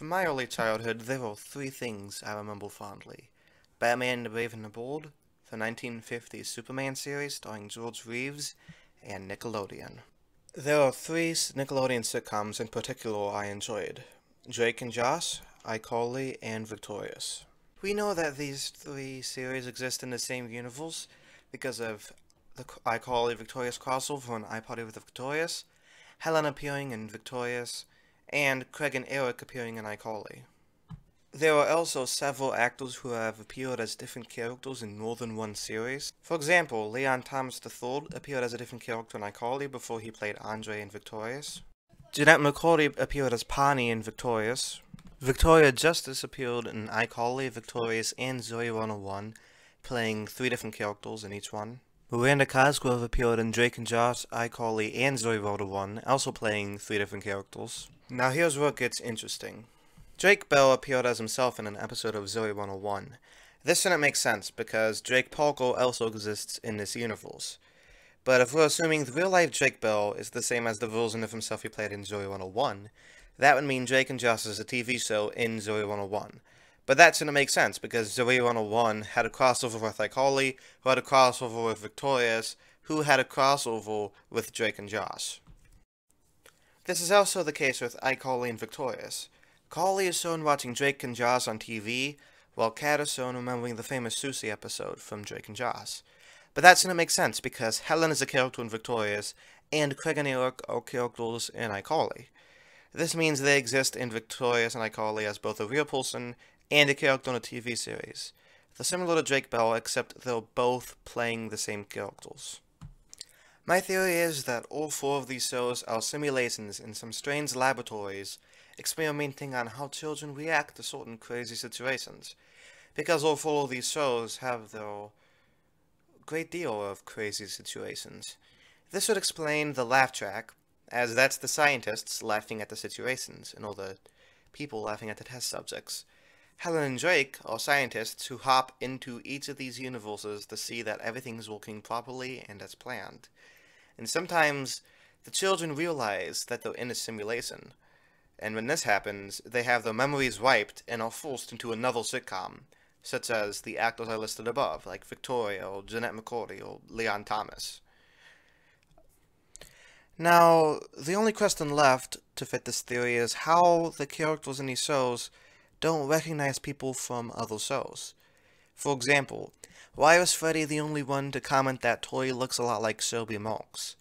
From my early childhood, there were three things I remember fondly. Batman the Brave and the Bold, the 1950s Superman series starring George Reeves, and Nickelodeon. There are three Nickelodeon sitcoms in particular I enjoyed: Drake and Josh, iCarly, and Victorious. We know that these three series exist in the same universe because of the iCarly Victorious crossover on iParty with the Victorious, Helen appearing in Victorious, and Craig and Eric appearing in iCarly. There are also several actors who have appeared as different characters in more than one series. For example, Leon Thomas III appeared as a different character in iCarly before he played Andre in Victorious. Jeanette McCurdy appeared as Pawnee in Victorious. Victoria Justice appeared in iCarly, Victorious, and Zoe 101, playing three different characters in each one. Miranda Cosgrove appeared in Drake and Josh, iCarly, and Zoe 101, also playing three different characters. Now here's where it gets interesting. Drake Bell appeared as himself in an episode of Zoe 101. This didn't make sense because Drake Parker also exists in this universe. But if we're assuming the real-life Drake Bell is the same as the version of himself he played in Zoe 101, that would mean Drake and Josh is a TV show in Zoe 101. But that shouldn't make sense because Zoe 101 had a crossover with iCarly, who had a crossover with Victorious, who had a crossover with Drake and Josh. This is also the case with iCarly and Victorious. Carly is shown watching Drake and Josh on TV, while Kat is shown remembering the famous Susie episode from Drake and Josh. But that shouldn't make sense because Helen is a character in Victorious, and Craig and Eric are characters in iCarly. This means they exist in Victorious and iCarly as both a real person and a character in a TV series. They're similar to Drake Bell, except they're both playing the same characters. My theory is that all four of these shows are simulations in some strange laboratories experimenting on how children react to certain crazy situations, because all four of these shows have their great deal of crazy situations. This would explain the laugh track, as that's the scientists laughing at the situations, and all the people laughing at the test subjects. Helen and Drake are scientists who hop into each of these universes to see that everything's working properly and as planned. And sometimes, the children realize that they're in a simulation, and when this happens, they have their memories wiped and are forced into another sitcom, such as the actors I listed above, like Victoria, or Jeanette McCurdy, or Leon Thomas. Now, the only question left to fit this theory is how the characters in these shows don't recognize people from other shows. For example, why was Freddy the only one to comment that Toy looks a lot like Shelby Marks?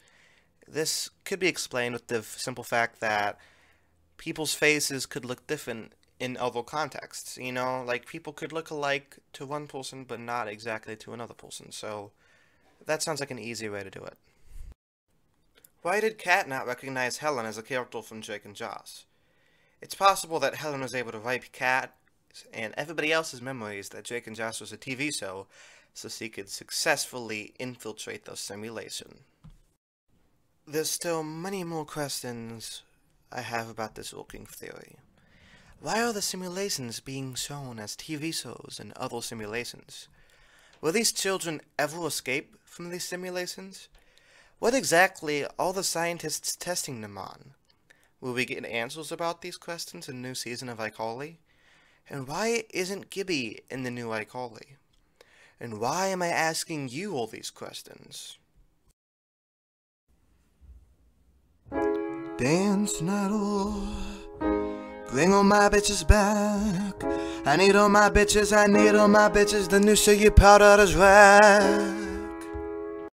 This could be explained with the simple fact that people's faces could look different in other contexts. You know, like people could look alike to one person but not exactly to another person, so that sounds like an easy way to do it. Why did Kat not recognize Helen as a character from Drake and Josh? It's possible that Helen was able to wipe Kat and everybody else's memories that Drake and Josh was a TV show so she could successfully infiltrate the simulation. There's still many more questions I have about this working theory. Why are the simulations being shown as TV shows and other simulations? Will these children ever escape from these simulations? What exactly are the scientists testing them on? Will we get answers about these questions in the new season of iCarly? And why isn't Gibby in the new iCarly? And why am I asking you all these questions? Dan Schneider, bring all my bitches back. I need all my bitches, the new show you proud of is right.